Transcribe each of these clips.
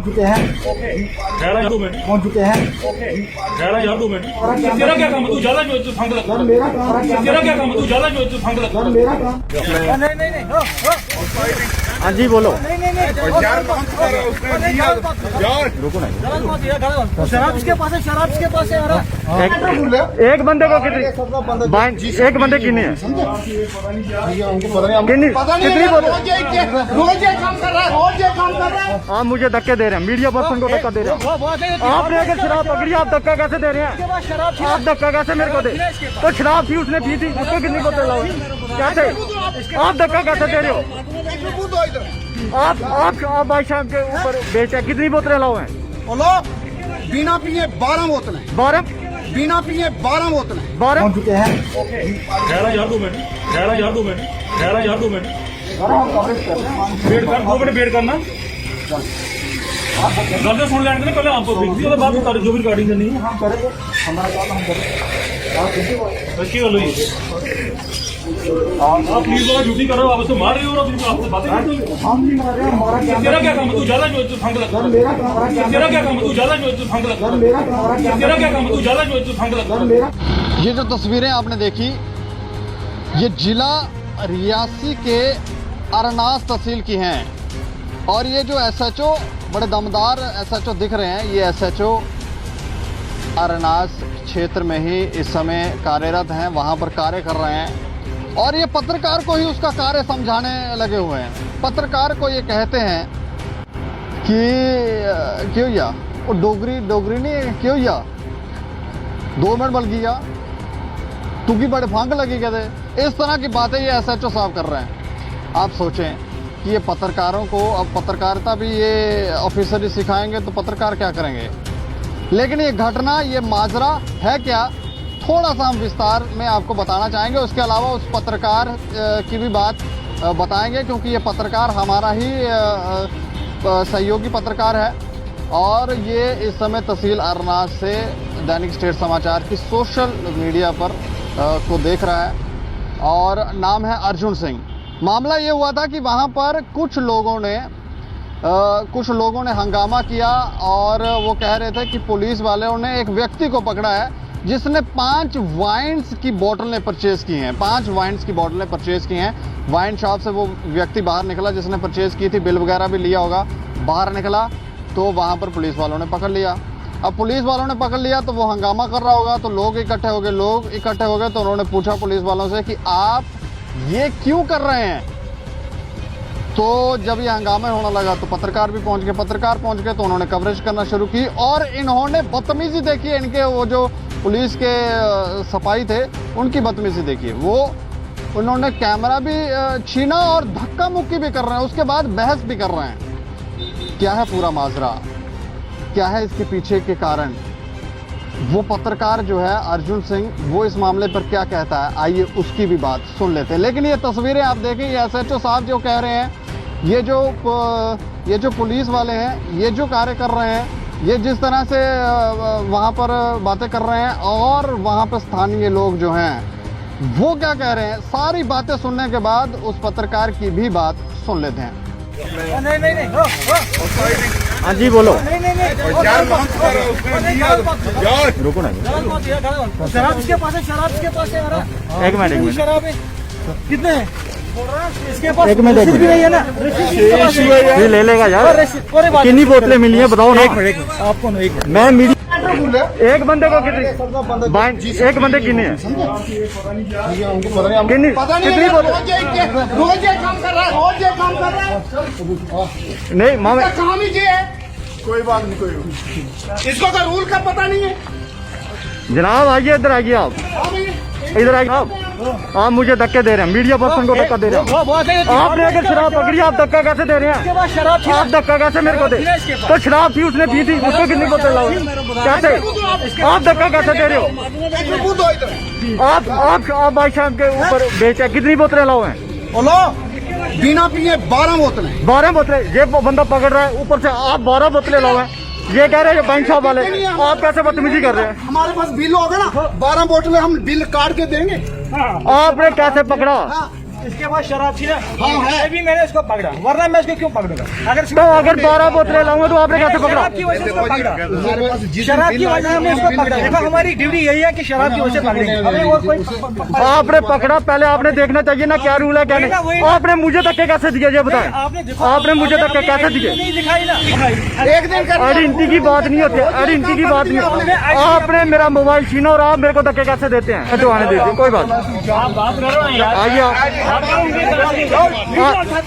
चुके हैं ठहरा यार 2 मिनट पहुंच चुके हैं ठहरा यार 2 मिनट तेरा क्या काम है? तू ज्यादा जो संग लग सर मेरा काम तेरा क्या काम है? तू ज्यादा जो संग लग सर मेरा काम नहीं हाँ जी बोलो रुको ना शराब इसके पास है, शराब इसके पास है। एक बंदे को कितनी एक बंदे कितने हैं कितनी बोलो रोज ये काम कर रहा है, रोज ये काम कर रहा है। आप मुझे धक्के दे रहे हैं, मीडिया पर्सन को धक्का दे रहे हैं। आपने अगर शराब पकड़ी आप धक्का कैसे दे रहे हैं? आप धक्का कैसे मेरे को दे? तो शराब थी उसने पी थी, उसको कितनी बोतल लाओ कैसे? आप धक्का कैसे दे रहे हो? आप भाई साहब के ऊपर बेचे कितनी बोतलें लाओ हैं? बोलो बिना पिए 12 बोतलें, 12 बिना पिए 12 बोतलें। 12 पहुंच चुके हैं ठहरा यार 2 मिनट ठहरा यार 2 मिनट ठहरा यार 2 मिनट वेट कर 2 मिनट वेट करना गल तो सुन लेने पहले आपको देखती है बाद में जो भी रिकॉर्डिंग करनी है हम करेंगे, हमारा काम हम करेंगे। अच्छी गल हुई आप प्लीज वाला ड्यूटी करो, आप उसको मार रहे हो और आपसे बातें कर रहे हो। हम नहीं मार रहे हैं, हमारा काम तेरा क्या काम है? तू ज्यादा जो संग लग सर मेरा काम तेरा क्या काम है? तू ज्यादा जो संग लग सर मेरा काम तेरा क्या काम है? तू ज्यादा जो संग लग मेरा ये जो तस्वीरें आपने देखी ये जिला रियासी के अरनास तहसील की हैं और ये जो एसएचओ बड़े दमदार एसएचओ दिख रहे हैं, ये एसएचओ अरनास क्षेत्र में ही इस समय कार्यरत हैं, वहाँ पर कार्य कर रहे हैं और ये पत्रकार को ही उसका कार्य समझाने लगे हुए हैं। पत्रकार को ये कहते हैं कि क्यों या वो डोगरी नहीं क्यों या 2 मिनट बल गया तू की बड़े फांक लगी कहते, इस तरह की बातें ये एसएचओ साहब कर रहे हैं। आप सोचें कि ये पत्रकारों को अब पत्रकारिता भी ये ऑफिसर ही सिखाएंगे तो पत्रकार क्या करेंगे। लेकिन ये घटना ये माजरा है क्या, थोड़ा सा हम विस्तार में आपको बताना चाहेंगे। उसके अलावा उस पत्रकार की भी बात बताएंगे क्योंकि ये पत्रकार हमारा ही सहयोगी पत्रकार है और ये इस समय तहसील अरनास से दैनिक स्टेट समाचार की सोशल मीडिया पर को देख रहा है और नाम है अर्जुन सिंह। मामला ये हुआ था कि वहाँ पर कुछ लोगों ने हंगामा किया और वो कह रहे थे कि पुलिस वालों ने एक व्यक्ति को पकड़ा है जिसने 5 वाइन्स की बोतलें परचेज की हैं, 5 वाइन्स की बोतलें परचेज की हैं। वाइन शॉप से वो व्यक्ति बाहर निकला जिसने परचेज की थी, बिल वगैरह भी लिया होगा, बाहर निकला तो वहाँ पर पुलिस वालों ने पकड़ लिया। अब पुलिस वालों ने पकड़ लिया तो वो हंगामा कर रहा होगा तो लोग इकट्ठे हो गए तो उन्होंने पूछा पुलिस वालों से कि आप ये क्यों कर रहे हैं। तो जब ये हंगामे होने लगा तो पत्रकार पहुंच गए तो उन्होंने कवरेज करना शुरू की और इन्होंने बदतमीजी देखी, इनके वो जो पुलिस के सफाई थे उनकी बदतमीजी देखी। उन्होंने कैमरा भी छीना और धक्का मुक्की भी कर रहे हैं, उसके बाद बहस भी कर रहे हैं। क्या है पूरा माजरा, क्या है इसके पीछे के कारण, वो पत्रकार जो है अर्जुन सिंह वो इस मामले पर क्या कहता है, आइए उसकी भी बात सुन लेते हैं। लेकिन ये तस्वीरें आप देखें, ये एसएचओ साहब जो कह रहे हैं, ये जो पुलिस वाले हैं, ये जो कार्य कर रहे हैं, ये जिस तरह से वहाँ पर बातें कर रहे हैं और वहाँ पर स्थानीय लोग जो हैं वो क्या कह रहे हैं, सारी बातें सुनने के बाद उस पत्रकार की भी बात सुन लेते हैं। नहीं हाँ जी बोलो रुको ना शराब इसके पास है, शराब इसके पास है। एक मिनट शराब है कितने हैं इसके पास? एक मिनट भी नहीं है ना, ये ले लेगा यार। कितनी बोतलें मिली है बताओ ना आपको ना एक मैं मीडिया एक बंदे को कितनी एक बंदे कितने हैं कितनी बोतल रोज ये काम कर रहा है, रोज ये काम कर रहा है। नहीं मामे काम ही ये है, कोई बात नहीं, कोई इसको तो रूल का पता नहीं है। जनाब आइए इधर आइए, आप इधर आइए। आप मुझे धक्के दे रहे हैं, मीडिया पर्सन को धक्का दे रहे हैं। आपने अगर शराब पकड़ी आप धक्का कैसे दे रहे हैं? आप धक्का कैसे मेरे को दे? तो शराब थी उसने पी थी, उसको कितनी बोतल लाओ कैसे? आप धक्का कैसे दे रहे हो? आप भाई साहब के ऊपर बेचे कितनी बोतलें लाओ हैं? बोलो बिना पिए 12 बोतलें, 12 बोतलें। ये बंदा पकड़ रहा है, ऊपर से आप 12 बोतलें लाओ हैं। ये कह रहे हैं बैंक शॉप वाले, आप कैसे बदतमीजी कर रहे हैं? हमारे पास बिल होगा ना, 12 बोतलें हम बिल काट के देंगे। आपने कैसे पकड़ा? इसके बाद शराब थी ना, हाँ, है। तभी मैंने इसको पकड़ा, वरना मैं इसको क्यों पकड़ूंगा? तो अगर 12 बोतलें लाऊंगा तो आपने कैसे पकड़ा? शराब की वजह से इसको पकड़ा, शराब की वजह से हमने इसको पकड़ा। देखो हमारी ड्यूटी यही है कि शराब की वजह से पकड़ेंगे, हमें और कोई आपने पकड़ा, पहले आपने देखना चाहिए ना क्या रूल है क्या नहीं। आपने मुझे धक्के कैसे दिए ये बताएं? आपने देखो, आपने मुझे धक्के कैसे दिए? नहीं दिखाई ना, एक दिन कर आइडेंटिटी की बात नहीं होती, आइडेंटिटी की बात नहीं होती। आपने मेरा मोबाइल छीना और आप मेरे को धक्के कैसे देते हैं? तो आने देते हैं, कोई बात नहीं, आप बात करो ना यार। आइए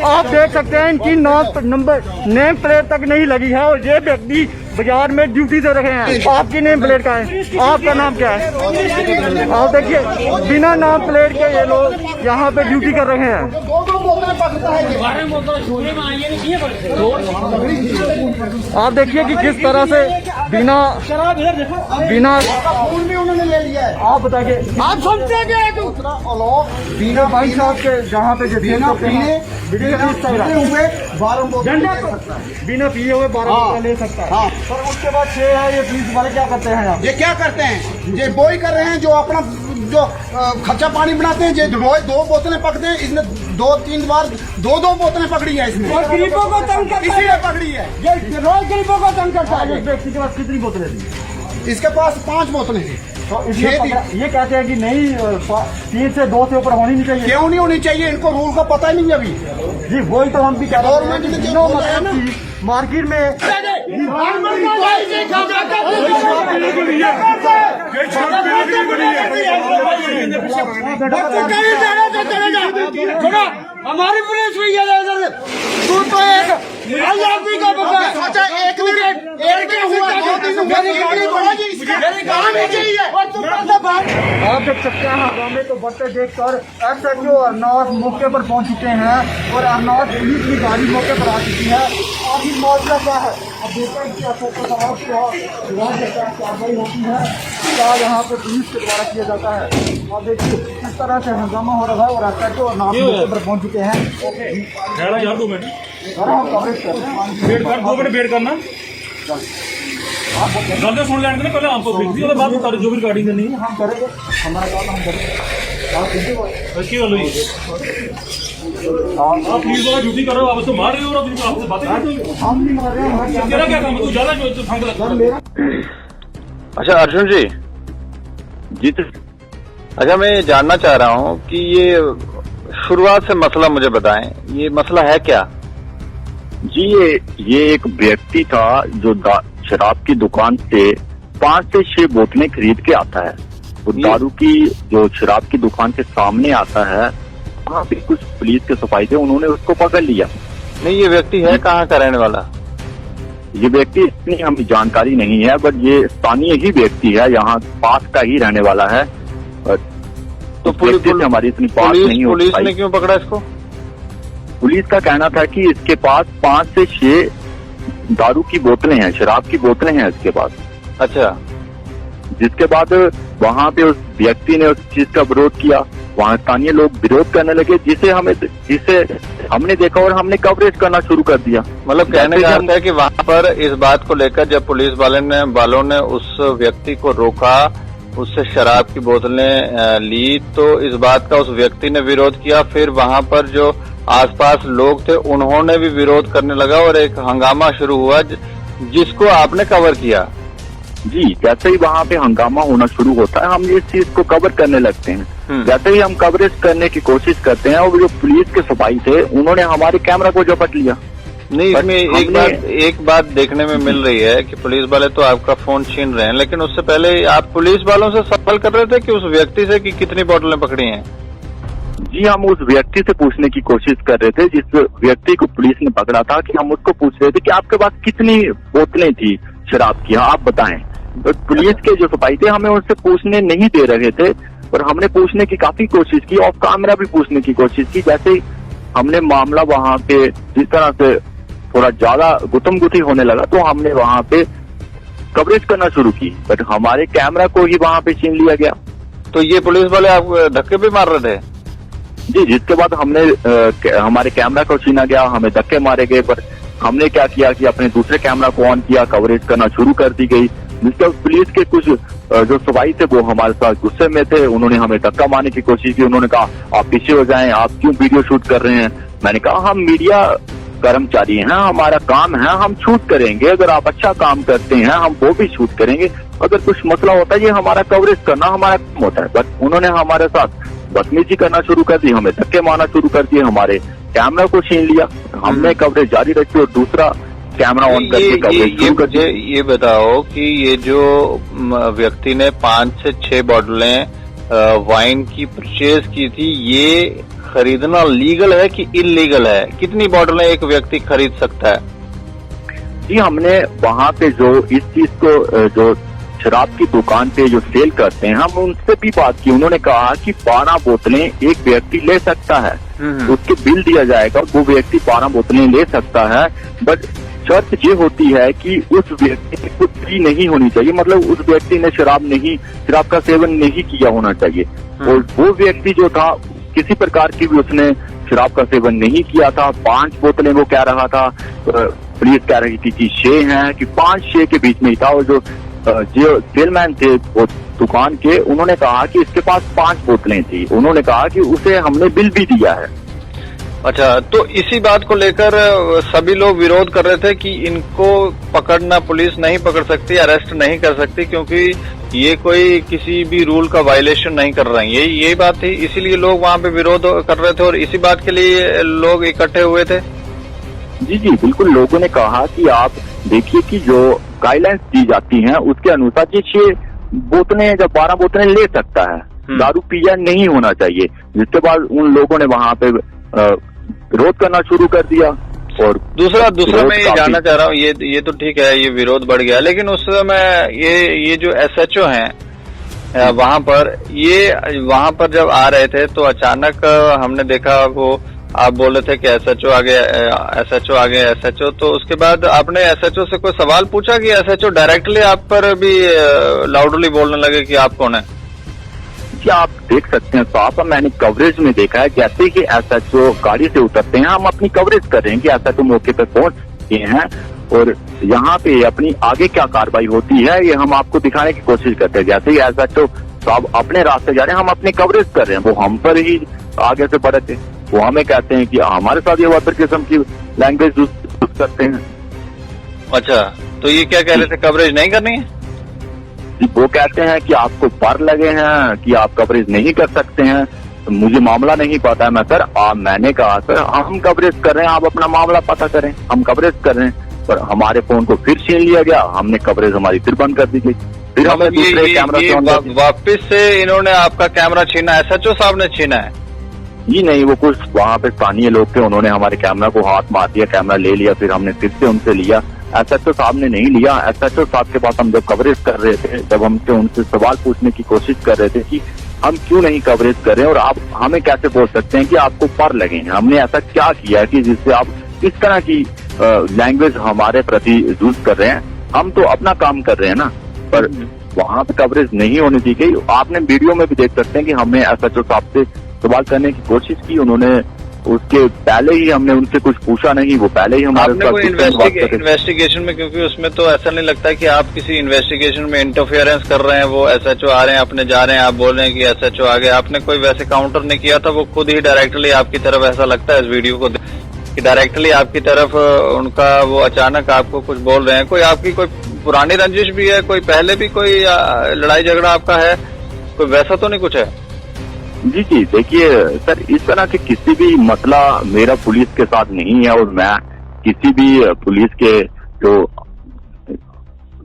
आप देख सकते हैं इनकी नेम प्लेट तक नहीं लगी है और ये व्यक्ति बाजार में ड्यूटी दे रहे हैं। आपकी नेम प्लेट का है, आपका नाम क्या है? आप देखिए बिना नाम प्लेट के ये लोग यहाँ पे ड्यूटी कर रहे हैं। दो बोतलें पकड़ता है ये। आप देखिए कि किस तरह से बिना शराब इधर देखो, बिना खून भी उन्होंने ले लिया है। आप बताइए आप समझते क्या है तू? बिना भाई साहब के जहाँ पे बिना पिए हुए 12 बोतलें ले सकता है। बिना पिए हुए 12 हाँ। बोतल ले सकता है। हाँ। पर उसके बाद 6 है, ये पुलिस वाले क्या करते हैं? ये क्या करते हैं? ये वही कर रहे हैं जो अपना जो खर्चा पानी बनाते हैं। ये रोज 2 बोतलें पकड़ते हैं, इसने 2-3 बार 2 बोतलें पकड़ी है इसने। और गरीबों को तंग करता है, इसीलिए पकड़ी है। ये रोज गरीबों को तंग करता है। इस व्यक्ति के पास कितनी बोतलें थी? इसके पास 5 बोतलें हैं। तो इसने ये ये कहते हैं कि नहीं 3 से 2 से ऊपर होनी नहीं चाहिए। क्यों नहीं होनी चाहिए? इनको रूल का पता ही नहीं है अभी। जी वही तो हम भी कह रहे हैं गवर्नमेंट ने कि जो नो बोला है मतलब ना। कि मार्केट में हमारी पुलिस भी ये तू तो एक आजादी का बंदा है। सोचा एक दिन एक क्या हुआ 2 दिन हुआ, मेरी बोला जी इसका काम ही चाहिए। और तुम कैसे बाहर आप देख सकते हैं हंगामे को बढ़ते देखकर SHO अर्नाथ मौके पर पहुंच चुके हैं और अर्नाथ पुलिस की गाड़ी मौके पर आ चुकी है। आखिर मामला क्या है अब देखते हैं कि SHO साहब क्या कार्रवाई होती है, क्या यहाँ पे पुलिस के द्वारा किया जाता है। और देखिए किस तरह से हंगामा हो रहा है और SHO अर्नाथ मौके पर पहुंच चुके हैं। ठहरा यार 2 मिनट, और हम कवरेज कर रहे हैं। वेट कर, 2 मिनट वेट करना। गलती सुन लेने पहले हमको भेज दी, उसके बाद उतारो जो भी रिकॉर्डिंग करनी है। हम करेंगे, हमारा काम हम करेंगे। आप देखिए अच्छी गल हुई। आप पुलिस वाला ड्यूटी कर रहे हो, आप उसको मार रहे हो और आप आपसे बातें कर रहे हो। हम नहीं मार रहे हैं, हमारे तेरा क्या काम है? तू ज्यादा जो फंक लगता है। अच्छा अर्जुन जी, जी तो अच्छा मैं ये जानना चाह रहा हूँ कि ये शुरुआत से मसला मुझे बताएं, ये मसला है क्या? जी ये एक व्यक्ति था जो शराब की दुकान से 5 से 6 बोतलें खरीद के आता है। वो दारू की जो शराब की दुकान के सामने आता है, वहाँ पे कुछ पुलिस के सिपाही थे, उन्होंने उसको पकड़ लिया। नहीं, ये व्यक्ति है कहाँ का रहने वाला? ये व्यक्ति इतनी हमें जानकारी नहीं है, बट ये स्थानीय ही व्यक्ति है, यहाँ पास का ही रहने वाला है। तो पुलिस से हमारी इतनी बात नहीं हो पुलिस पाई। ने क्यों पकड़ा इसको? पुलिस का कहना था कि इसके पास 5 से 6 दारू की बोतलें हैं, शराब की बोतलें हैं इसके पास। अच्छा, जिसके बाद वहाँ पे उस व्यक्ति ने उस चीज का विरोध किया, वहाँ स्थानीय लोग विरोध करने लगे, जिसे हमने देखा और हमने कवरेज करना शुरू कर दिया। मतलब कहने का अर्थ है कि वहाँ पर इस बात को लेकर जब पुलिस वालों ने उस व्यक्ति को रोका, उससे शराब की बोतलें ली, तो इस बात का उस व्यक्ति ने विरोध किया। फिर वहाँ पर जो आसपास लोग थे उन्होंने भी विरोध करने लगा और एक हंगामा शुरू हुआ जिसको आपने कवर किया। जी, जैसे ही वहाँ पे हंगामा होना शुरू होता है, हम इस चीज को कवर करने लगते हैं। जैसे ही हम कवरेज करने की कोशिश करते हैं, और जो पुलिस के सिपाही थे उन्होंने हमारे कैमरा को झपट लिया। नहीं, इसमें एक बात देखने में मिल रही है कि पुलिस वाले तो आपका फोन छीन रहे हैं, लेकिन उससे पहले आप पुलिस वालों से सवाल कर रहे थे कि उस व्यक्ति से कि कितनी बोतलें पकड़ी हैं? जी, हम उस व्यक्ति से पूछने की कोशिश कर रहे थे जिस व्यक्ति को पुलिस ने पकड़ा था, कि हम उसको पूछ रहे थे कि आपके पास कितनी बोतलें थी शराब की, आप बताएं। तो पुलिस के जो सिपाही थे हमें उससे पूछने नहीं दे रहे थे, और हमने पूछने की काफी कोशिश की, ऑफ कैमरा भी पूछने की कोशिश की। जैसे ही हमने मामला वहाँ पे जिस तरह से थोड़ा ज्यादा गुतमगुती होने लगा, तो हमने वहाँ पे कवरेज करना शुरू की, बट हमारे कैमरा को ही वहाँ पे छीन लिया गया। तो ये पुलिस वाले आपको धक्के भी मार रहे थे? जी, जिसके बाद हमने हमारे कैमरा को छीना गया, हमें धक्के मारे गए, पर हमने क्या किया कि अपने दूसरे कैमरा को ऑन किया, कवरेज करना शुरू कर दी गई। जिसके पुलिस के कुछ जो सिपाही थे वो हमारे साथ गुस्से में थे, उन्होंने हमें धक्का मारने की कोशिश की। उन्होंने कहा आप पीछे हो जाएं, आप क्यों वीडियो शूट कर रहे हैं। मैंने कहा हम मीडिया कर्मचारी हैं, हमारा काम है, हम शूट करेंगे। अगर आप अच्छा काम करते हैं हम वो भी शूट करेंगे। अगर कुछ मसला होता है ये हमारा कवरेज करना हमारा काम होता है। बट उन्होंने हमारे साथ बदतमीजी करना शुरू कर दी, हमें धक्के मारना शुरू कर दिए, हमारे कैमरा को छीन लिया। हमने कवरेज जारी रखी और दूसरा कैमरा ऑन करके कवरेज शुरू कर दिया। ये बताओ कि ये जो व्यक्ति ने 5 से 6 बोतलें वाइन की परचेज की थी, ये खरीदना लीगल है कि इलीगल है? कितनी बोतलें एक व्यक्ति खरीद सकता है? जी हमने वहाँ पे जो इस चीज को जो शराब की दुकान पे जो सेल करते हैं हम उनसे भी बात की। उन्होंने कहा कि 12 बोतलें एक व्यक्ति ले सकता है, उसके बिल दिया जाएगा, वो व्यक्ति 12 बोतलें ले सकता है। बट शर्त ये होती है कि उस व्यक्ति को फ्री नहीं होनी चाहिए, मतलब उस व्यक्ति ने शराब का सेवन नहीं किया होना चाहिए। और वो व्यक्ति जो था किसी प्रकार की भी उसने शराब का सेवन नहीं किया था। 5 बोतलें वो कह रहा था, पुलिस कह रही थी कि 6 हैं, कि 5-6 के बीच में ही था। और जो सेलमैन थे वो दुकान के, उन्होंने कहा कि इसके पास 5 बोतलें थी। उन्होंने कहा कि उसे हमने बिल भी दिया है। अच्छा, तो इसी बात को लेकर सभी लोग विरोध कर रहे थे कि इनको पकड़ना पुलिस नहीं पकड़ सकती, अरेस्ट नहीं कर सकती, क्योंकि ये कोई किसी भी रूल का वायलेशन नहीं कर रहे हैं। यही बात थी, इसीलिए लोग वहाँ पे विरोध कर रहे थे और इसी बात के लिए लोग इकट्ठे हुए थे। जी जी बिल्कुल, लोगों ने कहा कि आप देखिए कि जो गाइडलाइंस दी जाती हैं उसके अनुसार ये 6 बोतलें या 12 बोतलें ले सकता है, दारू पिया नहीं होना चाहिए। जिसके बाद उन लोगों ने वहाँ पे विरोध करना शुरू कर दिया। और दूसरा मैं ये जानना चाह रहा हूँ, ये तो ठीक है, ये विरोध बढ़ गया, लेकिन उस समय ये जो SHO हैं वहाँ पर जब आ रहे थे तो अचानक हमने देखा वो आप बोल रहे थे कि SHO आगे SHO, तो उसके बाद आपने SHO से कोई सवाल पूछा कि SHO डायरेक्टली आप पर भी लाउडली बोलने लगे कि आप कौन है? क्या आप देख सकते हैं साहब, मैंने कवरेज में देखा है जैसे कि SHO गाड़ी से उतरते हैं हम अपनी कवरेज कर रहे हैं कि SHO मौके पर पहुंच गए हैं और यहाँ पे अपनी आगे क्या कार्रवाई होती है ये हम आपको दिखाने की कोशिश करते हैं। जैसे ही SHO साहब अपने रास्ते जा रहे हैं हम अपनी कवरेज कर रहे हैं, वो हम पर ही आगे से बढ़े थे। वो हमें कहते हैं कि हमारे साथ ये वाटर किस्म की लैंग्वेज यूज करते हैं। अच्छा, तो ये क्या कह रहे थे, कवरेज नहीं करनी है? वो कहते हैं कि आपको पर लगे हैं कि आप कवरेज नहीं कर सकते हैं। तो मुझे मामला नहीं पता है। मैंने कहा सर हम कवरेज कर रहे हैं, आप अपना मामला पता करें, हम कवरेज कर रहे हैं। पर हमारे फोन को फिर छीन लिया गया, हमने कवरेज हमारी फिर बंद कर दी गई। फिर हमें दूसरे कैमरा वापिस से इन्होंने आपका कैमरा छीना, SHO साहब ने छीना है? जी नहीं, वो कुछ वहाँ पे स्थानीय लोग थे, उन्होंने हमारे कैमरा को हाथ मार दिया, कैमरा ले लिया, फिर हमने फिर से उनसे लिया। SHO साहब ने नहीं लिया। SHO साहब के पास हम जब कवरेज कर रहे थे, जब हमसे उनसे सवाल पूछने की कोशिश कर रहे थे कि हम क्यों नहीं कवरेज कर रहे हैं और आप हमें कैसे बोल सकते हैं कि आपको पर लगे हैं, हमने ऐसा क्या किया कि जिससे आप इस तरह की लैंग्वेज हमारे प्रति यूज कर रहे हैं। हम तो अपना काम कर रहे हैं ना, पर वहाँ पे कवरेज नहीं होने दी गई। आपने वीडियो में भी देख सकते हैं कि हमने SHO साहब से सवाल करने की कोशिश की, उन्होंने उसके पहले ही हमने उनसे कुछ पूछा नहीं, वो पहले ही हमारे साथ इन्वेस्टिगेशन में, क्योंकि उसमें तो ऐसा नहीं लगता है कि आप किसी इन्वेस्टिगेशन में इंटरफेरेंस कर रहे हैं। वो SHO आ रहे हैं, अपने जा रहे हैं, आप बोल रहे हैं कि SHO आ गए, आपने कोई वैसे काउंटर नहीं किया था। वो खुद ही डायरेक्टली आपकी तरफ, ऐसा लगता है इस वीडियो को कि डायरेक्टली आपकी तरफ उनका वो अचानक आपको कुछ बोल रहे हैं। कोई आपकी कोई पुरानी रंजिश भी है, कोई पहले भी कोई लड़ाई झगड़ा आपका है, कोई वैसा तो नहीं कुछ है? जी जी देखिए सर, इस तरह के किसी भी मसला मेरा पुलिस के साथ नहीं है और मैं किसी भी पुलिस के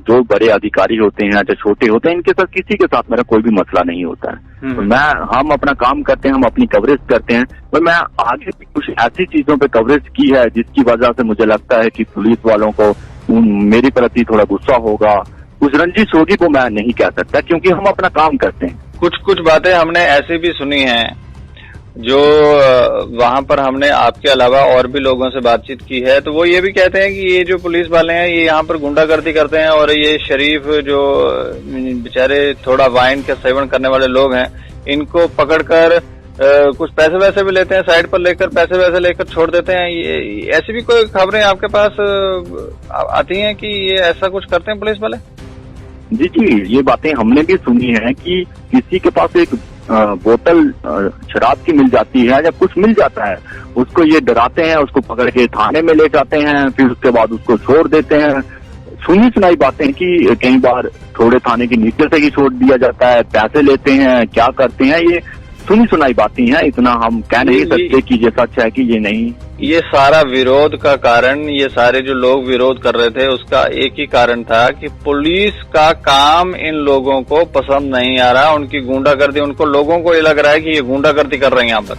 जो बड़े अधिकारी होते हैं या छोटे होते हैं इनके साथ किसी के साथ मेरा कोई भी मसला नहीं होता है। तो हम अपना काम करते हैं, हम अपनी कवरेज करते हैं। पर मैं आगे भी कुछ ऐसी चीजों पे कवरेज की है जिसकी वजह से मुझे लगता है कि पुलिस वालों को मेरी प्रति थोड़ा गुस्सा होगा, कुछ रंजिश होगी, वो मैं नहीं कह सकता क्योंकि हम अपना काम करते हैं। कुछ बातें हमने ऐसी भी सुनी हैं जो वहां पर हमने आपके अलावा और भी लोगों से बातचीत की है, तो वो ये भी कहते हैं कि ये जो पुलिस वाले हैं ये यहाँ पर गुंडागर्दी करते हैं और ये शरीफ जो बेचारे थोड़ा वाइन का सेवन करने वाले लोग हैं इनको पकड़कर कुछ पैसे वैसे भी लेते हैं, साइड पर लेकर पैसे वैसे लेकर छोड़ देते हैं। ये ऐसी भी कोई खबरें आपके पास आती हैं कि ये ऐसा कुछ करते हैं पुलिस वाले? जी, ये बातें हमने भी सुनी है कि किसी के पास एक बोतल शराब की मिल जाती है या कुछ मिल जाता है, उसको ये डराते हैं, उसको पकड़ के थाने में ले जाते हैं, फिर उसके बाद उसको छोड़ देते हैं। सुनी सुनाई बातें कि कई बार थोड़े थाने के नीचे से ही छोड़ दिया जाता है, पैसे लेते हैं, क्या करते हैं, ये सुनी सुनाई बातें हैं। इतना हम कह नहीं सकते कि ये सच है कि ये नहीं। ये सारा विरोध का कारण, ये सारे जो लोग विरोध कर रहे थे उसका एक ही कारण था कि पुलिस का काम इन लोगों को पसंद नहीं आ रहा, उनकी गुंडागर्दी, उनको लोगों को ये लग रहा है कि ये गुंडागर्दी कर रहे हैं यहाँ पर।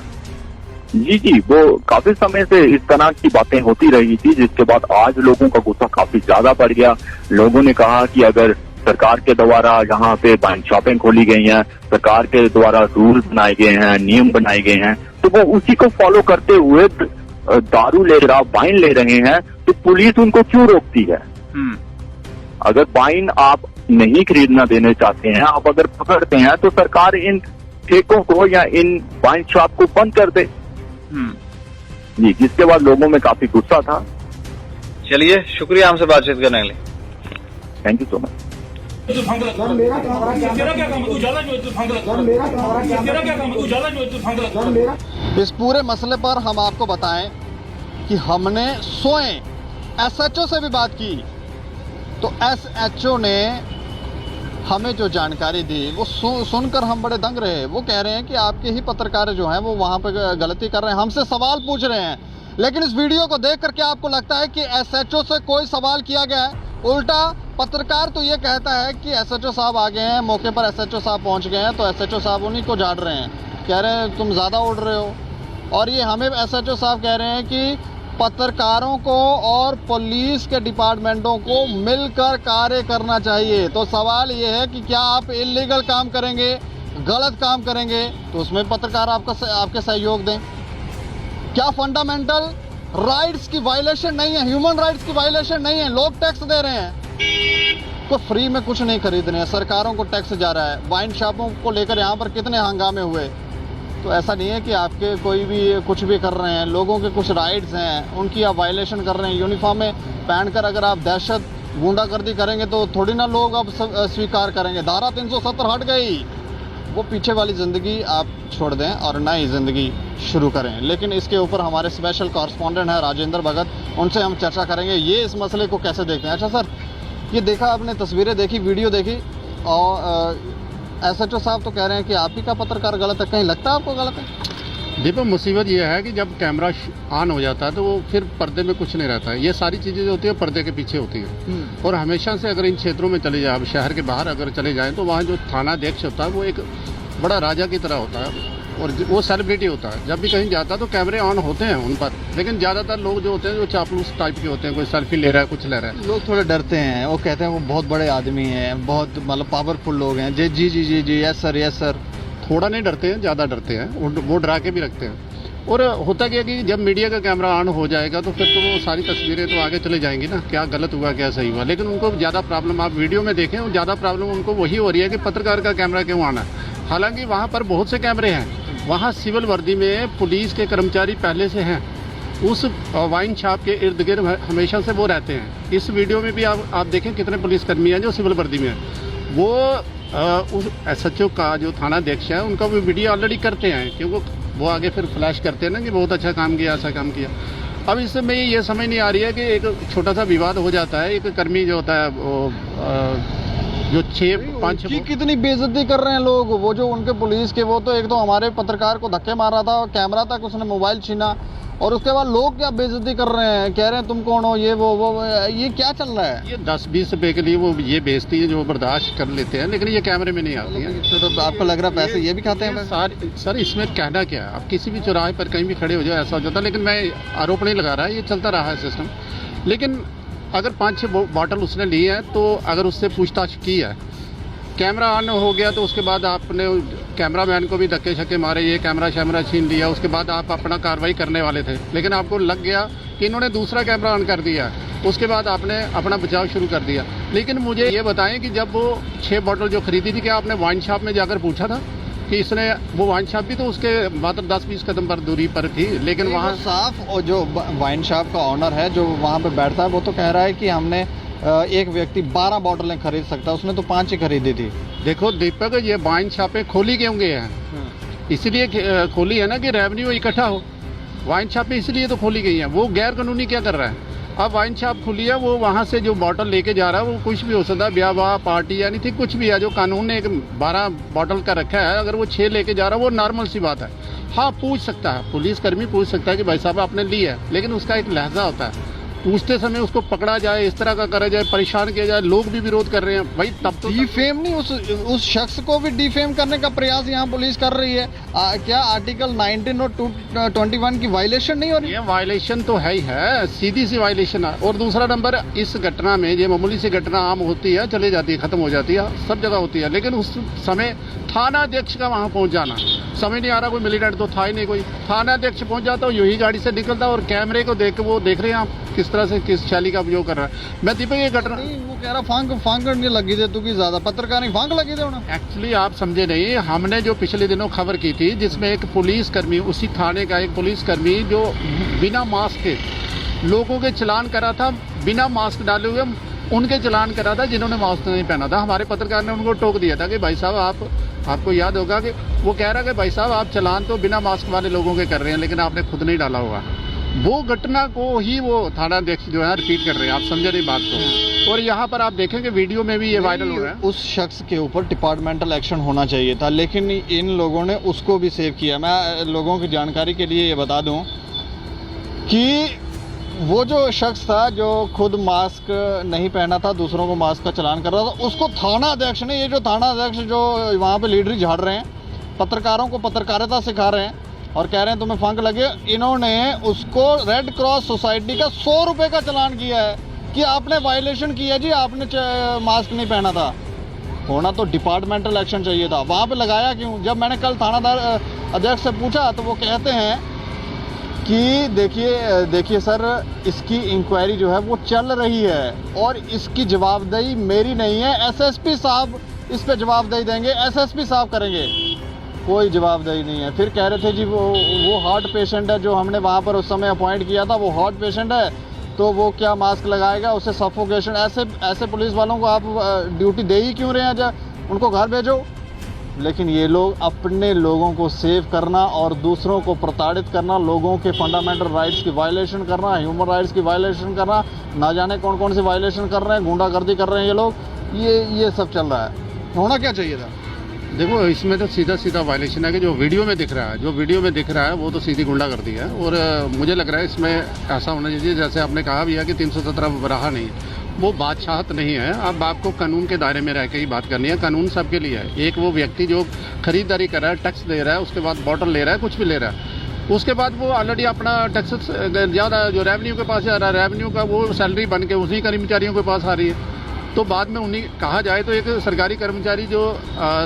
जी, वो काफी समय से इस तरह की बातें होती रही थी, जिसके बाद आज लोगों का गुस्सा काफी ज्यादा बढ़ गया। लोगों ने कहा कि अगर सरकार के द्वारा यहाँ पे वाइन शॉपिंग खोली गई है, सरकार के द्वारा रूल बनाए गए हैं, नियम बनाए गए हैं, तो वो उसी को फॉलो करते हुए दारू ले रहा, वाइन ले रहे हैं, तो पुलिस उनको क्यों रोकती है? अगर वाइन आप नहीं खरीदना देने चाहते हैं, आप अगर पकड़ते हैं, तो सरकार इन ठेकों को या इन वाइन शॉप को बंद कर दे। जी, जिसके बाद लोगों में काफी गुस्सा था। चलिए, शुक्रिया हमसे बातचीत करने के लिए। Thank you so much. तेरा क्या काम है? तू ज्यादा जो तू फंग लगा। तेरा क्या काम है? तू ज्यादा जो तू फंग लगा। इस पूरे मसले पर हम आपको बताएं कि हमने स्वयं एसएचओ से भी बात की, तो एसएचओ ने हमें जो जानकारी दी वो सुनकर हम बड़े दंग रहे। वो कह रहे हैं कि आपके ही पत्रकार जो हैं वो वहाँ पे गलती कर रहे हैं, हमसे सवाल पूछ रहे हैं। लेकिन इस वीडियो को देखकर क्या आपको लगता है कि एसएचओ से कोई सवाल किया गया है? उल्टा पत्रकार तो ये कहता है कि एसएचओ साहब आ गए हैं, मौके पर एसएचओ साहब पहुंच गए हैं, तो एसएचओ साहब उन्हीं को झाड़ रहे हैं, कह रहे हैं तुम ज़्यादा उड़ रहे हो। और ये हमें एसएचओ साहब कह रहे हैं कि पत्रकारों को और पुलिस के डिपार्टमेंटों को मिलकर कार्य करना चाहिए। तो सवाल ये है कि क्या आप इलीगल काम करेंगे, गलत काम करेंगे, तो उसमें पत्रकार आपके सहयोग दें। क्या फंडामेंटल राइट्स की वायलेशन नहीं है, ह्यूमन राइट्स की वायलेशन नहीं है? लोग टैक्स दे रहे हैं, को फ्री में कुछ नहीं खरीद रहे हैं, सरकारों को टैक्स जा रहा है। वाइन शॉपों को लेकर यहाँ पर कितने हंगामे हुए, तो ऐसा नहीं है कि आपके कोई भी कुछ भी कर रहे हैं। लोगों के कुछ राइट्स हैं, उनकी आप वायलेशन कर रहे हैं। यूनिफॉर्म में पहनकर अगर आप दहशत गुंडागर्दी करेंगे तो थोड़ी ना लोग अब स्वीकार करेंगे। धारा 370 हट गई, वो पीछे वाली ज़िंदगी आप छोड़ दें और नई ज़िंदगी शुरू करें। लेकिन इसके ऊपर हमारे स्पेशल कॉरेस्पॉन्डेंट हैं राजेंद्र भगत, उनसे हम चर्चा करेंगे ये इस मसले को कैसे देखते हैं। अच्छा सर, ये देखा आपने, तस्वीरें देखी, वीडियो देखी, और एसएचओ साहब तो कह रहे हैं कि आप ही का पत्रकार गलत है, कहीं लगता है आपको गलत है? देखो, मुसीबत ये है कि जब कैमरा ऑन हो जाता है तो वो फिर पर्दे में कुछ नहीं रहता है। ये सारी चीज़ें जो होती है पर्दे के पीछे होती हैं। और हमेशा से अगर इन क्षेत्रों में चले जाए, शहर के बाहर अगर चले जाएं, तो वहाँ जो थाना अध्यक्ष होता है वो एक बड़ा राजा की तरह होता है और वो सेलिब्रिटी होता है। जब भी कहीं जाता है तो कैमरे ऑन होते हैं उन पर, लेकिन ज़्यादातर लोग जो होते हैं वो चापलूस टाइप के होते हैं, कोई सेल्फी ले रहा है, कुछ ले रहा है। लोग थोड़े डरते हैं, वो कहते हैं वो बहुत बड़े आदमी हैं, बहुत मतलब पावरफुल लोग हैं। जी जी जी जी जी, यस सर, यस सर। थोड़ा नहीं डरते हैं, ज़्यादा डरते हैं, वो डरा के भी रखते हैं। और होता क्या कि जब मीडिया का कैमरा ऑन हो जाएगा तो फिर तो वो सारी तस्वीरें तो आगे चले जाएंगी ना, क्या गलत हुआ क्या सही हुआ। लेकिन उनको ज़्यादा प्रॉब्लम, आप वीडियो में देखें, वो ज़्यादा प्रॉब्लम उनको वही हो रही है कि पत्रकार का कैमरा क्यों आना है। हालांकि वहाँ पर बहुत से कैमरे हैं, वहाँ सिविल वर्दी में पुलिस के कर्मचारी पहले से हैं, उस वाइन शॉप के इर्द गिर्द हमेशा से वो रहते हैं। इस वीडियो में भी आप देखें कितने पुलिसकर्मी हैं जो सिविल वर्दी में हैं। वो उस एसएचओ का जो थाना अध्यक्ष है उनका वो वीडियो ऑलरेडी करते हैं, क्योंकि वो आगे फिर फ्लैश करते हैं ना कि बहुत अच्छा काम किया, ऐसा काम किया। अब इसमें ये समझ नहीं आ रही है कि एक छोटा सा विवाद हो जाता है, एक कर्मी जो होता है वो जो 6-5 कितनी बेइज्जती कर रहे हैं लोग। वो जो उनके पुलिस के, वो तो एक तो हमारे पत्रकार को धक्के मार रहा था, कैमरा तक उसने मोबाइल छीना, और उसके बाद लोग क्या बेइज्जती कर रहे हैं, कह रहे हैं तुम कौन हो, ये वो ये क्या चल रहा है? ये 10-20 रुपए के लिए वो ये बेइज्जती है जो बर्दाश्त कर लेते हैं, लेकिन ये कैमरे में नहीं आती है। तो आपको लग रहा है पैसे ये भी खाते हैं? सर इसमें कहना क्या है, आप किसी भी चौराहे पर कहीं भी खड़े हो जाओ, ऐसा हो जाता है। लेकिन मैं आरोप नहीं लगा रहा है, ये चलता रहा है सिस्टम। लेकिन अगर 5-6 बॉटल उसने ली है तो अगर उससे पूछताछ की है, कैमरा ऑन हो गया, तो उसके बाद आपने कैमरामैन को भी धक्के शक्के मारे, ये कैमरा शैमरा छीन लिया, उसके बाद आप अपना कार्रवाई करने वाले थे, लेकिन आपको लग गया कि इन्होंने दूसरा कैमरा ऑन कर दिया, उसके बाद आपने अपना बचाव शुरू कर दिया। लेकिन मुझे ये बताएं कि जब वो 6 बॉटल जो खरीदी थी, क्या आपने वाइन शॉप में जाकर पूछा था कि इसने, वो वाइन शॉप भी तो उसके मात्र 10-20 कदम पर दूरी पर थी, लेकिन वहाँ साफ, और जो वाइन शॉप का ऑनर है जो वहाँ पे बैठता है वो तो कह रहा है कि हमने एक व्यक्ति 12 बोतलें खरीद सकता है, उसने तो 5 ही खरीदी थी। देखो दीपक, ये वाइन शॉपें खोली क्यों गए हैं? इसलिए खोली है ना कि रेवेन्यू इकट्ठा हो। वाइन शॉपें इसलिए तो खोली गई हैं। वो गैर कानूनी क्या कर रहा है? अब वाइन शॉप खुली है, वो वहाँ से जो बॉटल लेके जा रहा है वो कुछ भी हो सकता है, ब्याह पार्टी यानी थी कुछ भी है, जो कानून ने एक 12 बॉटल का रखा है, अगर वो 6 लेके जा रहा है वो नॉर्मल सी बात है। हाँ, पूछ सकता है, पुलिसकर्मी पूछ सकता है कि भाई साहब आपने ली है, लेकिन उसका एक लहजा होता है। पूछते समय उसको पकड़ा जाए, इस तरह का करा जाए, परेशान किया जाए, लोग भी विरोध कर रहे हैं भाई, तब तो डिफेम नहीं, उस शख्स को भी डिफेम करने का प्रयास यहाँ पुलिस कर रही है। क्या आर्टिकल 19 और 221 की वायलेशन नहीं हो रही? ये वायलेशन तो है ही है, सीधी सी वायलेशन है। और दूसरा नंबर, इस घटना में ये मामूली सी घटना आम होती है, चले जाती है, खत्म हो जाती है, सब जगह होती है, लेकिन उस समय थाना अध्यक्ष का वहाँ पहुँच जाना समझ नहीं आ रहा। कोई मिलिटेंट तो था ही नहीं, कोई थाना अध्यक्ष पहुँच जाता है, यही गाड़ी से निकलता, और कैमरे को देख के वो देख रहे हैं आप किस तरह से किस शैली का उपयोग कर रहा है। मैं दीपक ये घटना वो कह रहा फांग नहीं लगी थे तू की ज्यादा पत्रकार नहीं फांग लगी थे उन्हें। एक्चुअली आप समझे नहीं, हमने जो पिछले दिनों खबर की थी जिसमें एक पुलिसकर्मी, उसी थाने का एक पुलिसकर्मी जो बिना मास्क के लोगों के चलान करा था, बिना मास्क डाले हुए उनके चलान करा था जिन्होंने मास्क नहीं पहना था। हमारे पत्रकार ने उनको टोक दिया था कि भाई साहब आपको याद होगा कि वो कह रहा है कि भाई साहब आप चलान तो बिना मास्क वाले लोगों के कर रहे हैं, लेकिन आपने खुद नहीं डाला होगा। वो घटना को ही वो थाना अध्यक्ष जो है रिपीट कर रहे हैं। आप समझे नहीं बात को। और यहाँ पर आप देखेंगे वीडियो में भी ये वायरल हो रहा है। उस शख्स के ऊपर डिपार्टमेंटल एक्शन होना चाहिए था, लेकिन इन लोगों ने उसको भी सेव किया। मैं लोगों की जानकारी के लिए ये बता दूं कि वो जो शख्स था जो खुद मास्क नहीं पहना था, दूसरों को मास्क का चलान कर रहा था, उसको थाना अध्यक्ष ने, ये जो थाना अध्यक्ष जो वहाँ पे लीडरी झाड़ रहे हैं, पत्रकारों को पत्रकारिता सिखा रहे हैं और कह रहे हैं तुम्हें फंक लगे, इन्होंने उसको रेड क्रॉस सोसाइटी का 100 रुपये का चलान किया है कि आपने वायलेशन किया जी, आपने मास्क नहीं पहना था। होना तो डिपार्टमेंटल एक्शन चाहिए था, वहाँ पे लगाया क्यों? जब मैंने कल थानादार अध्यक्ष से पूछा तो वो कहते हैं कि देखिए सर, इसकी इंक्वायरी जो है वो चल रही है और इसकी जवाबदेही मेरी नहीं है, एसएसपी साहब इस पे जवाबदेही देंगे, एसएसपी साहब करेंगे। कोई जवाबदेही नहीं है। फिर कह रहे थे जी वो हार्ट पेशेंट है जो हमने वहाँ पर उस समय अपॉइंट किया था, वो हार्ट पेशेंट है तो वो क्या मास्क लगाएगा, उसे सफोकेशन। ऐसे पुलिस वालों को आप ड्यूटी दे ही क्यों रहे हैं? जब उनको घर भेजो। लेकिन ये लोग अपने लोगों को सेव करना और दूसरों को प्रताड़ित करना, लोगों के फंडामेंटल राइट्स की वायलेशन करना, ह्यूमन राइट्स की वायलेशन करना, ना जाने कौन कौन सी वायलेशन कर रहे हैं, गुंडागर्दी कर रहे हैं ये लोग, ये सब चल रहा है। होना क्या चाहिए था? देखो, इसमें तो सीधा वायलेशन है कि जो वीडियो में दिख रहा है, वो तो सीधी गुंडागर्दी है। और मुझे लग रहा है इसमें ऐसा होना चाहिए, जैसे आपने कहा भी है कि 317 रहा नहीं, वो बादशाहत नहीं है। अब आपको कानून के दायरे में रह के ही बात करनी है। कानून सबके लिए है। एक वो व्यक्ति जो खरीदारी कर रहा है, टैक्स दे रहा है, उसके बाद बॉटल ले रहा है, कुछ भी ले रहा है, उसके बाद वो ऑलरेडी अपना टैक्स ज़्यादा जो रेवेन्यू के पास आ रहा है, रेवेन्यू का वो सैलरी बन के उसी कर्मचारियों के पास आ रही है। तो बाद में उन्हीं कहा जाए तो एक सरकारी कर्मचारी जो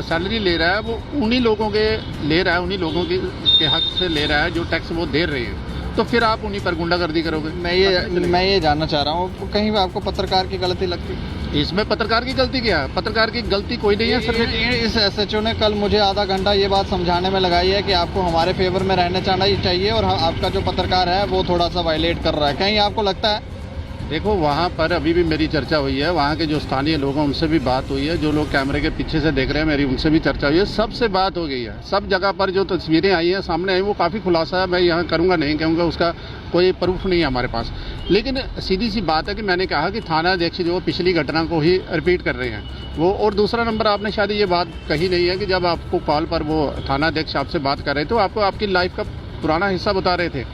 सैलरी ले रहा है वो उन्हीं लोगों के ले रहा है, उन्हीं लोगों के हक से ले रहा है जो टैक्स वो दे रहे हैं। तो फिर आप उन्हीं पर गुंडागर्दी करोगे? मैं ये जानना चाह रहा हूँ, कहीं भी आपको पत्रकार की गलती लगती? इसमें पत्रकार की गलती क्या है? पत्रकार की गलती कोई नहीं है सर। इस एसएचओ ने कल मुझे आधा घंटा ये बात समझाने में लगाई है कि आपको हमारे फेवर में रहना चाहिए और आपका जो पत्रकार है वो थोड़ा सा वायलेट कर रहा है। कहीं आपको लगता है? देखो, वहाँ पर अभी भी मेरी चर्चा हुई है, वहाँ के जो स्थानीय लोग हैं उनसे भी बात हुई है, जो लोग कैमरे के पीछे से देख रहे हैं मेरी उनसे भी चर्चा हुई है, सबसे बात हो गई है। सब जगह पर जो तस्वीरें आई हैं सामने आई, वो काफ़ी खुलासा है। मैं यहाँ करूँगा नहीं कहूँगा, उसका कोई प्रूफ नहीं है हमारे पास। लेकिन सीधी सी बात है कि मैंने कहा कि थाना अध्यक्ष जो पिछली घटना को ही रिपीट कर रहे हैं वो। और दूसरा नंबर, आपने शायद ये बात कही नहीं है कि जब आपको कॉल पर वो थाना अध्यक्ष आपसे बात कर रहे थे तो आपको आपकी लाइफ का पुराना हिस्सा बता रहे थे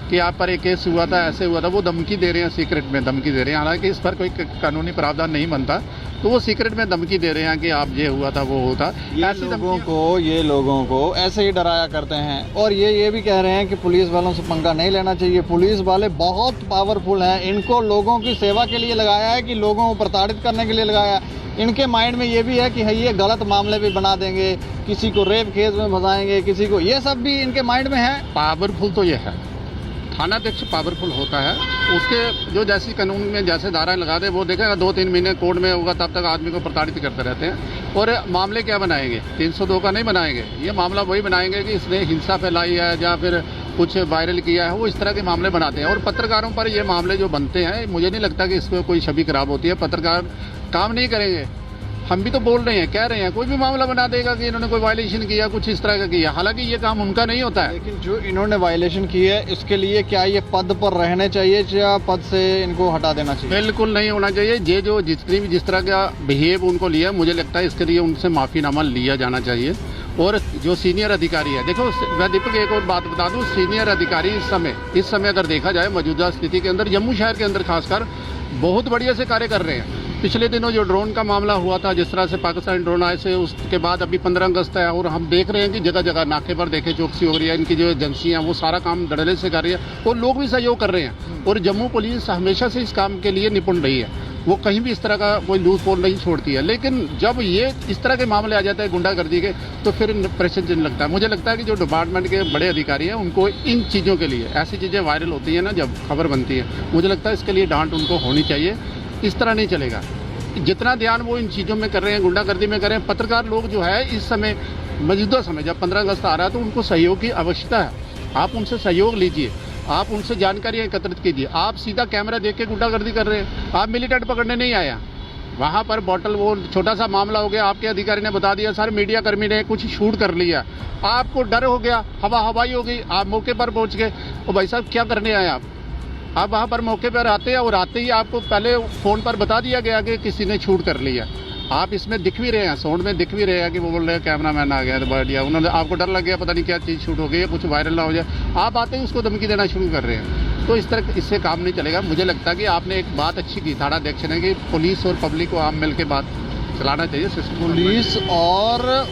कि आप पर एक केस हुआ था, ऐसे हुआ था। वो धमकी दे रहे हैं, सीक्रेट में धमकी दे रहे हैं। हालांकि इस पर कोई कानूनी प्रावधान नहीं बनता, तो वो सीक्रेट में धमकी दे रहे हैं कि आप ये हुआ था, वो होता। ये लोगों को ऐसे ही डराया करते हैं। और ये भी कह रहे हैं कि पुलिस वालों से पंगा नहीं लेना चाहिए। पुलिस वाले बहुत पावरफुल हैं, इनको लोगों की सेवा के लिए लगाया है कि लोगों को प्रताड़ित करने के लिए लगाया है। इनके माइंड में ये भी है कि ये गलत मामले भी बना देंगे, किसी को रेप केस में फंसाएंगे, किसी को, ये सब भी इनके माइंड में है। पावरफुल तो ये है, थाना अध्यक्ष पावरफुल होता है। उसके जो जैसी कानून में जैसे धाराएं लगा दे वो देखेगा, 2-3 महीने कोर्ट में होगा, तब तक आदमी को प्रताड़ित करते रहते हैं। और मामले क्या बनाएंगे? 302 का नहीं बनाएंगे। ये मामला वही बनाएंगे कि इसने हिंसा फैलाई है या फिर कुछ वायरल किया है, वो इस तरह के मामले बनाते हैं। और पत्रकारों पर ये मामले जो बनते हैं, मुझे नहीं लगता कि इसको कोई छवि खराब होती है। पत्रकार काम नहीं करेंगे, हम भी तो बोल रहे हैं, कह रहे हैं, कोई भी मामला बना देगा कि इन्होंने कोई वायलेशन किया, कुछ इस तरह का किया, हालांकि ये काम उनका नहीं होता है। लेकिन जो इन्होंने वायलेशन की है, इसके लिए क्या ये पद पर रहने चाहिए या पद से इनको हटा देना चाहिए? बिल्कुल नहीं होना चाहिए। ये जो जितनी भी जिस तरह का बिहेव उनको लिया, मुझे लगता है इसके लिए उनसे माफीनामा लिया जाना चाहिए। और जो सीनियर अधिकारी है, देखो मैं दीपक एक और बात बता दूं, सीनियर अधिकारी इस समय अगर देखा जाए मौजूदा स्थिति के अंदर, जम्मू शहर के अंदर खासकर बहुत बढ़िया से कार्य कर रहे हैं। पिछले दिनों जो ड्रोन का मामला हुआ था, जिस तरह से पाकिस्तानी ड्रोन आए से, उसके बाद अभी 15 अगस्त है और हम देख रहे हैं कि जगह जगह नाके पर देखे चौकसी हो रही है, इनकी जो एजेंसियां वो सारा काम धड़ल्ले से कर रही है और लोग भी सहयोग कर रहे हैं। और जम्मू पुलिस हमेशा से इस काम के लिए निपुण रही है, वो कहीं भी इस तरह का कोई लूज पोल नहीं छोड़ती है। लेकिन जब ये इस तरह के मामले आ जाते हैं गुंडागर्दी के, तो फिर प्रेशर नहीं लगता है। मुझे लगता है कि जो डिपार्टमेंट के बड़े अधिकारी हैं, उनको इन चीज़ों के लिए, ऐसी चीज़ें वायरल होती है ना जब खबर बनती है, मुझे लगता है इसके लिए डांट उनको होनी चाहिए। इस तरह नहीं चलेगा। जितना ध्यान वो इन चीज़ों में कर रहे हैं, गुंडागर्दी में कर रहे हैं, पत्रकार लोग जो है इस समय मौजूदा समय जब 15 अगस्त आ रहा है, तो उनको सहयोग की आवश्यकता है। आप उनसे सहयोग लीजिए, आप उनसे जानकारियाँ एकत्रित कीजिए। आप सीधा कैमरा देख के गुंडागर्दी कर रहे हैं, आप मिलिटेंट पकड़ने नहीं आया। वहाँ पर बॉटल, वो छोटा सा मामला हो गया, आपके अधिकारी ने बता दिया, सर मीडिया कर्मी ने कुछ शूट कर लिया, आपको डर हो गया, हवाई हो गई, आप मौके पर पहुँच गए। और भाई साहब क्या करने आए आप वहाँ पर मौके पर आते हैं और आते ही आपको पहले फ़ोन पर बता दिया गया कि किसी ने शूट कर लिया। आप इसमें दिख भी रहे हैं, साउंड में दिख भी रहे हैं कि वो बोल रहे हैं कैमरामैन आ गया, तो बढ़िया, उन्होंने आपको डर लग गया, पता नहीं क्या चीज़ शूट हो गई है, कुछ वायरल ना हो जाए, आप आते ही उसको धमकी देना शुरू कर रहे हैं। तो इस तरह इससे काम नहीं चलेगा। मुझे लगता है कि आपने एक बात अच्छी की थानाध्यक्ष ने कि पुलिस और पब्लिक को आप मिल के बात चलाना चाहिए सिस्टम। पुलिस और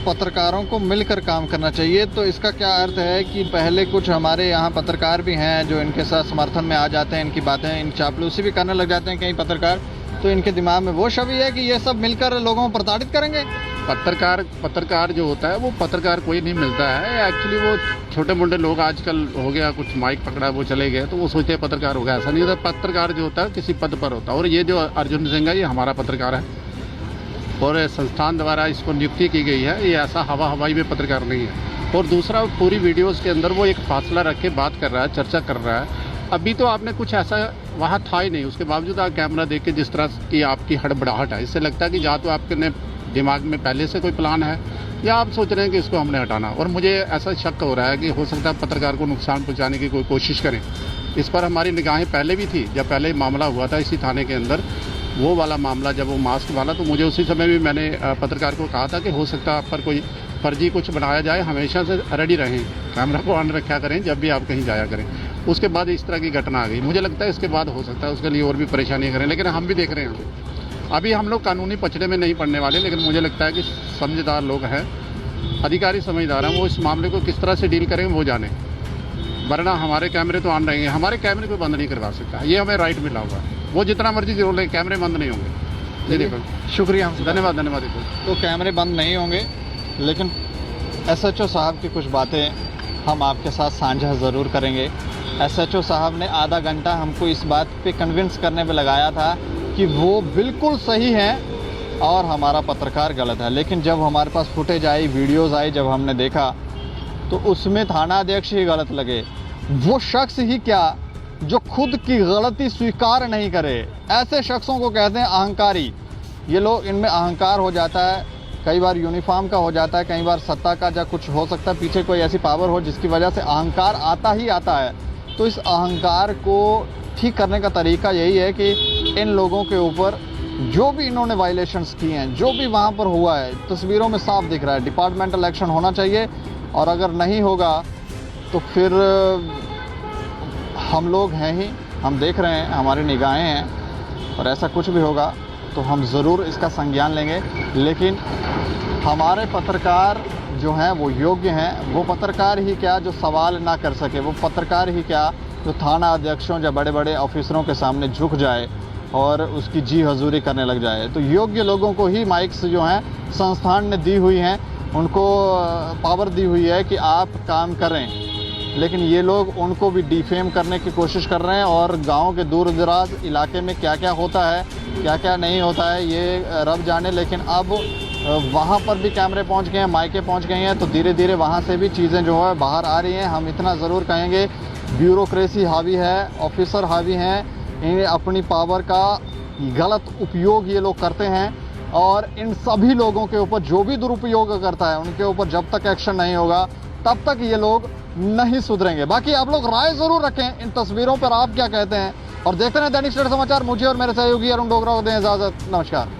पत्रकारों को मिलकर काम करना चाहिए। तो इसका क्या अर्थ है कि पहले कुछ हमारे यहाँ पत्रकार भी हैं जो इनके साथ समर्थन में आ जाते हैं, इनकी बातें, इन चापलूसी भी करने लग जाते हैं कई पत्रकार, तो इनके दिमाग में वो छवि है कि ये सब मिलकर लोगों को प्रताड़ित करेंगे। पत्रकार जो होता है वो पत्रकार कोई नहीं मिलता है। एक्चुअली वो छोटे मोटे लोग आजकल हो गया, कुछ माइक पकड़ा वो चले गए, तो वो सोचते हैं पत्रकार हो गया। ऐसा नहीं होता। पत्रकार जो होता है किसी पद पर होता है। और ये जो अर्जुन सिंह है, ये हमारा पत्रकार है और संस्थान द्वारा इसको नियुक्ति की गई है। ये ऐसा हवाई में पत्रकार नहीं है। और दूसरा, पूरी वीडियोस के अंदर वो एक फासला रख के बात कर रहा है, चर्चा कर रहा है। अभी तो आपने कुछ ऐसा वहाँ था ही नहीं, उसके बावजूद आप कैमरा देख के जिस तरह की आपकी हड़बड़ाहट है, इससे लगता है कि या तो आपके दिमाग में पहले से कोई प्लान है या आप सोच रहे हैं कि इसको हमने हटाना। और मुझे ऐसा शक हो रहा है कि हो सकता है पत्रकार को नुकसान पहुँचाने की कोई कोशिश करें। इस पर हमारी निगाहें पहले भी थी, जब पहले मामला हुआ था इसी थाने के अंदर, वो वाला मामला जब वो मास्क वाला, तो मुझे उसी समय भी मैंने पत्रकार को कहा था कि हो सकता है आप पर कोई फर्जी कुछ बनाया जाए, हमेशा से रेडी रहें, कैमरा को ऑन रखा करें जब भी आप कहीं जाया करें। उसके बाद इस तरह की घटना आ गई। मुझे लगता है इसके बाद हो सकता है उसके लिए और भी परेशानी करें, लेकिन हम भी देख रहे हैं। अभी हम लोग कानूनी पचड़े में नहीं पड़ने वाले, लेकिन मुझे लगता है कि समझदार लोग हैं, अधिकारी समझदार हैं, वो इस मामले को किस तरह से डील करेंगे वो जाने। वरना हमारे कैमरे तो ऑन रहेंगे, हमारे कैमरे को बंद नहीं करवा सकता, ये हमें राइट मिला हुआ है। वो जितना मर्जी जोर ले, कैमरे बंद नहीं होंगे। जी देखो, शुक्रिया हमसे, धन्यवाद धन्यवाद। तो कैमरे बंद नहीं होंगे, लेकिन SHO साहब की कुछ बातें हम आपके साथ साझा ज़रूर करेंगे। SHO साहब ने आधा घंटा हमको इस बात पे कन्विंस करने में लगाया था कि वो बिल्कुल सही है और हमारा पत्रकार गलत है। लेकिन जब हमारे पास फुटेज आई, वीडियोज़ आई, जब हमने देखा तो उसमें थानाध्यक्ष ही गलत लगे। वो शख्स ही क्या जो खुद की गलती स्वीकार नहीं करे, ऐसे शख्सों को कहते हैं अहंकारी। ये लोग, इनमें अहंकार हो जाता है, कई बार यूनिफॉर्म का हो जाता है, कई बार सत्ता का, या कुछ हो सकता है पीछे कोई ऐसी पावर हो जिसकी वजह से अहंकार आता ही आता है। तो इस अहंकार को ठीक करने का तरीका यही है कि इन लोगों के ऊपर जो भी इन्होंने वायलेशंस किए हैं, जो भी वहाँ पर हुआ है, तस्वीरों में साफ दिख रहा है, डिपार्टमेंटल एक्शन होना चाहिए। और अगर नहीं होगा तो फिर हम लोग हैं ही, हम देख रहे हैं, हमारी निगाहें हैं, और ऐसा कुछ भी होगा तो हम ज़रूर इसका संज्ञान लेंगे। लेकिन हमारे पत्रकार जो हैं वो योग्य हैं। वो पत्रकार ही क्या जो सवाल ना कर सके, वो पत्रकार ही क्या जो थाना अध्यक्षों या बड़े बड़े ऑफिसरों के सामने झुक जाए और उसकी जी हजूरी करने लग जाए। तो योग्य लोगों को ही माइक्स जो हैं संस्थान ने दी हुई हैं, उनको पावर दी हुई है कि आप काम करें। लेकिन ये लोग उनको भी डिफेम करने की कोशिश कर रहे हैं। और गांव के दूर दराज इलाके में क्या क्या होता है, क्या क्या नहीं होता है, ये रब जाने। लेकिन अब वहाँ पर भी कैमरे पहुँच गए हैं, माइकें पहुँच गई हैं, तो धीरे धीरे वहाँ से भी चीज़ें जो है बाहर आ रही हैं। हम इतना ज़रूर कहेंगे, ब्यूरोक्रेसी हावी है, ऑफिसर हावी हैं, इन्हें अपनी पावर का गलत उपयोग ये लोग करते हैं और इन सभी लोगों के ऊपर जो भी दुरुपयोग करता है उनके ऊपर जब तक एक्शन नहीं होगा तब तक ये लोग नहीं सुधरेंगे। बाकी आप लोग राय जरूर रखें, इन तस्वीरों पर आप क्या कहते हैं, और देखते रहें दैनिक सवेरा समाचार। मुझे और मेरे सहयोगी अरुण डोगरा को दें इजाजत। नमस्कार।